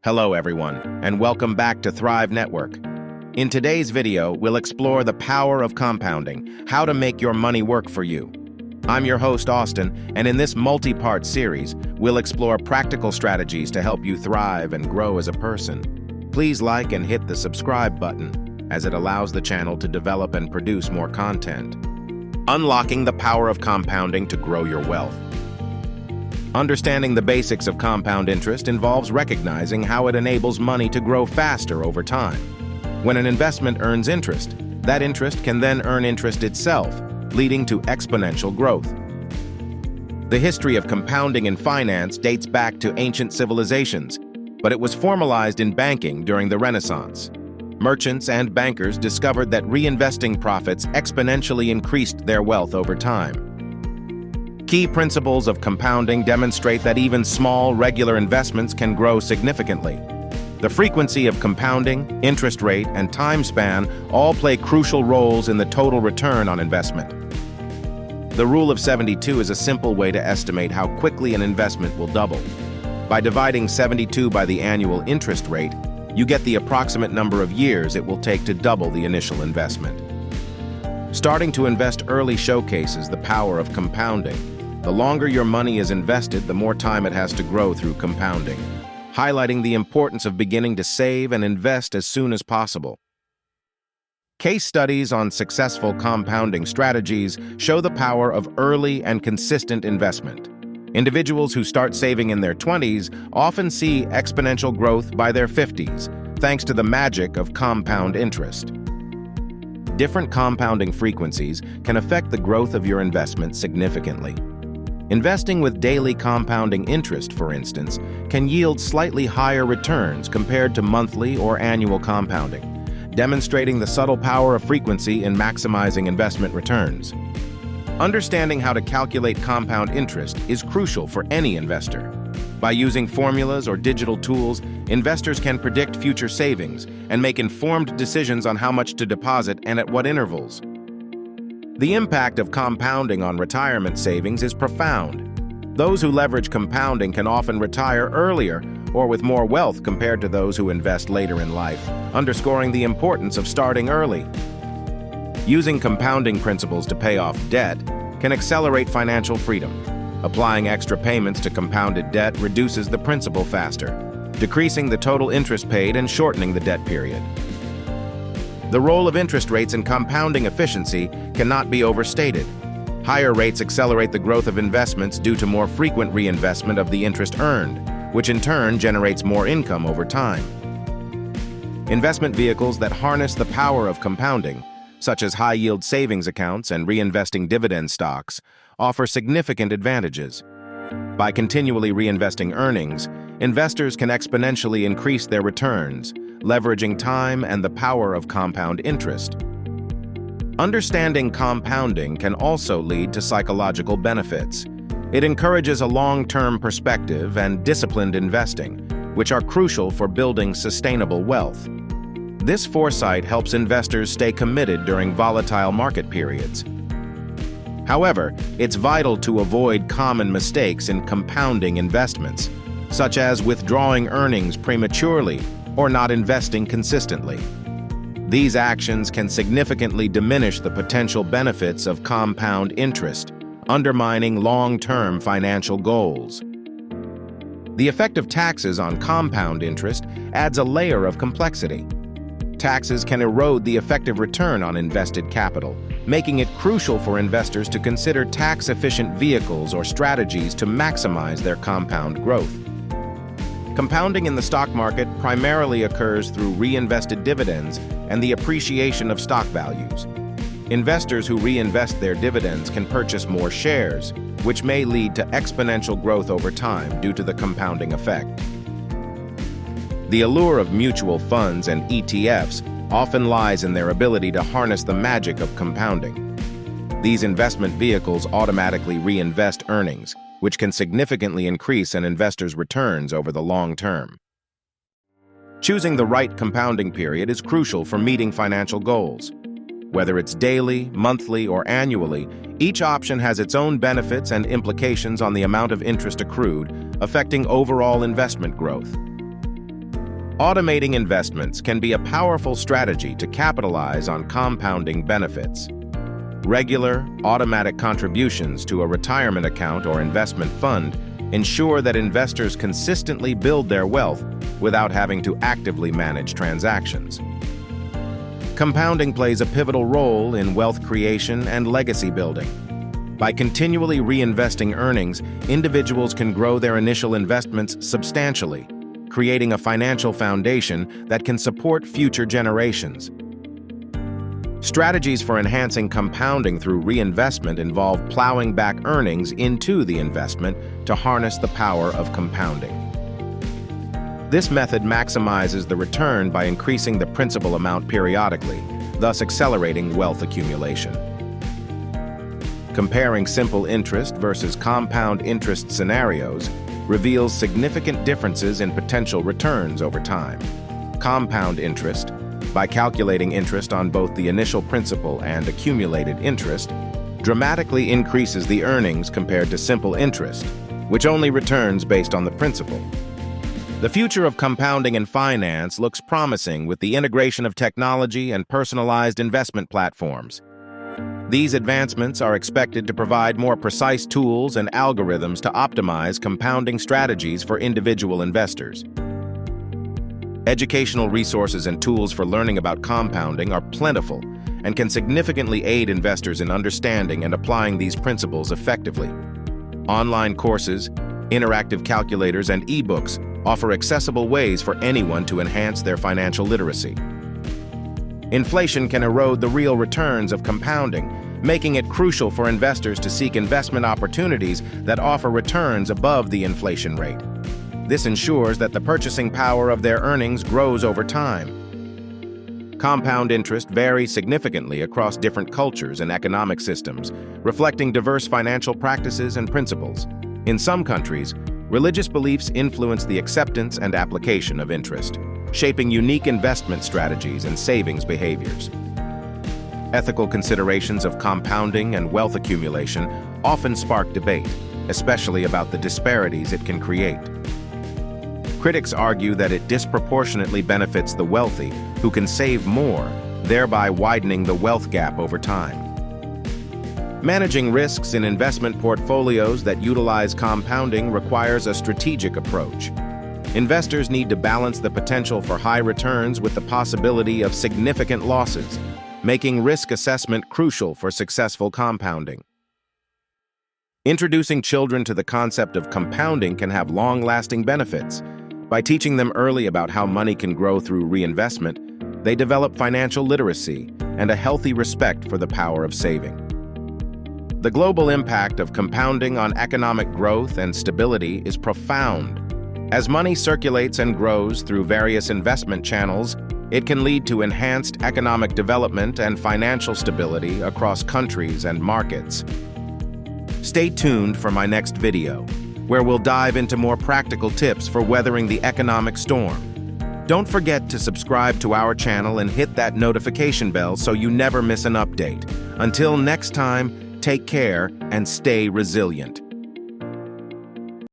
Hello everyone, and welcome back to Thrive Network. In today's video, we'll explore the power of compounding, how to make your money work for you. I'm your host, Austin, and in this multi-part series, we'll explore practical strategies to help you thrive and grow as a person. Please like and hit the subscribe button, as it allows the channel to develop and produce more content. Unlocking the power of compounding to grow your wealth. Understanding the basics of compound interest involves recognizing how it enables money to grow faster over time. When an investment earns interest, that interest can then earn interest itself, leading to exponential growth. The history of compounding in finance dates back to ancient civilizations, but it was formalized in banking during the Renaissance. Merchants and bankers discovered that reinvesting profits exponentially increased their wealth over time. Key principles of compounding demonstrate that even small, regular investments can grow significantly. The frequency of compounding, interest rate, and time span all play crucial roles in the total return on investment. The Rule of 72 is a simple way to estimate how quickly an investment will double. By dividing 72 by the annual interest rate, you get the approximate number of years it will take to double the initial investment. Starting to invest early showcases the power of compounding. The longer your money is invested, the more time it has to grow through compounding, highlighting the importance of beginning to save and invest as soon as possible. Case studies on successful compounding strategies show the power of early and consistent investment. Individuals who start saving in their 20s often see exponential growth by their 50s, thanks to the magic of compound interest. Different compounding frequencies can affect the growth of your investment significantly. Investing with daily compounding interest, for instance, can yield slightly higher returns compared to monthly or annual compounding, demonstrating the subtle power of frequency in maximizing investment returns. Understanding how to calculate compound interest is crucial for any investor. By using formulas or digital tools, investors can predict future savings and make informed decisions on how much to deposit and at what intervals. The impact of compounding on retirement savings is profound. Those who leverage compounding can often retire earlier or with more wealth compared to those who invest later in life, underscoring the importance of starting early. Using compounding principles to pay off debt can accelerate financial freedom. Applying extra payments to compounded debt reduces the principal faster, decreasing the total interest paid and shortening the debt period. The role of interest rates in compounding efficiency cannot be overstated. Higher rates accelerate the growth of investments due to more frequent reinvestment of the interest earned, which in turn generates more income over time. Investment vehicles that harness the power of compounding, such as high-yield savings accounts and reinvesting dividend stocks, offer significant advantages. By continually reinvesting earnings, investors can exponentially increase their returns, leveraging time and the power of compound interest. Understanding compounding can also lead to psychological benefits. It encourages a long-term perspective and disciplined investing, which are crucial for building sustainable wealth. This foresight helps investors stay committed during volatile market periods. However, it's vital to avoid common mistakes in compounding investments, such as withdrawing earnings prematurely or not investing consistently. These actions can significantly diminish the potential benefits of compound interest, undermining long-term financial goals. The effect of taxes on compound interest adds a layer of complexity. Taxes can erode the effective return on invested capital, making it crucial for investors to consider tax-efficient vehicles or strategies to maximize their compound growth. Compounding in the stock market primarily occurs through reinvested dividends and the appreciation of stock values. Investors who reinvest their dividends can purchase more shares, which may lead to exponential growth over time due to the compounding effect. The allure of mutual funds and ETFs often lies in their ability to harness the magic of compounding. These investment vehicles automatically reinvest earnings, which can significantly increase an investor's returns over the long term. Choosing the right compounding period is crucial for meeting financial goals. Whether it's daily, monthly, or annually, each option has its own benefits and implications on the amount of interest accrued, affecting overall investment growth. Automating investments can be a powerful strategy to capitalize on compounding benefits. Regular, automatic contributions to a retirement account or investment fund ensure that investors consistently build their wealth without having to actively manage transactions. Compounding plays a pivotal role in wealth creation and legacy building. By continually reinvesting earnings, individuals can grow their initial investments substantially, creating a financial foundation that can support future generations. Strategies for enhancing compounding through reinvestment involve plowing back earnings into the investment to harness the power of compounding. This method maximizes the return by increasing the principal amount periodically, thus accelerating wealth accumulation. Comparing simple interest versus compound interest scenarios reveals significant differences in potential returns over time. Compound interest, by calculating interest on both the initial principal and accumulated interest, dramatically increases the earnings compared to simple interest, which only returns based on the principal. The future of compounding in finance looks promising with the integration of technology and personalized investment platforms. These advancements are expected to provide more precise tools and algorithms to optimize compounding strategies for individual investors. Educational resources and tools for learning about compounding are plentiful and can significantly aid investors in understanding and applying these principles effectively. Online courses, interactive calculators, and ebooks offer accessible ways for anyone to enhance their financial literacy. Inflation can erode the real returns of compounding, making it crucial for investors to seek investment opportunities that offer returns above the inflation rate. This ensures that the purchasing power of their earnings grows over time. Compound interest varies significantly across different cultures and economic systems, reflecting diverse financial practices and principles. In some countries, religious beliefs influence the acceptance and application of interest, shaping unique investment strategies and savings behaviors. Ethical considerations of compounding and wealth accumulation often spark debate, especially about the disparities it can create. Critics argue that it disproportionately benefits the wealthy who can save more, thereby widening the wealth gap over time. Managing risks in investment portfolios that utilize compounding requires a strategic approach. Investors need to balance the potential for high returns with the possibility of significant losses, making risk assessment crucial for successful compounding. Introducing children to the concept of compounding can have long-lasting benefits. By teaching them early about how money can grow through reinvestment, they develop financial literacy and a healthy respect for the power of saving. The global impact of compounding on economic growth and stability is profound. As money circulates and grows through various investment channels, it can lead to enhanced economic development and financial stability across countries and markets. Stay tuned for my next video, where we'll dive into more practical tips for weathering the economic storm. Don't forget to subscribe to our channel and hit that notification bell so you never miss an update. Until next time, take care and stay resilient.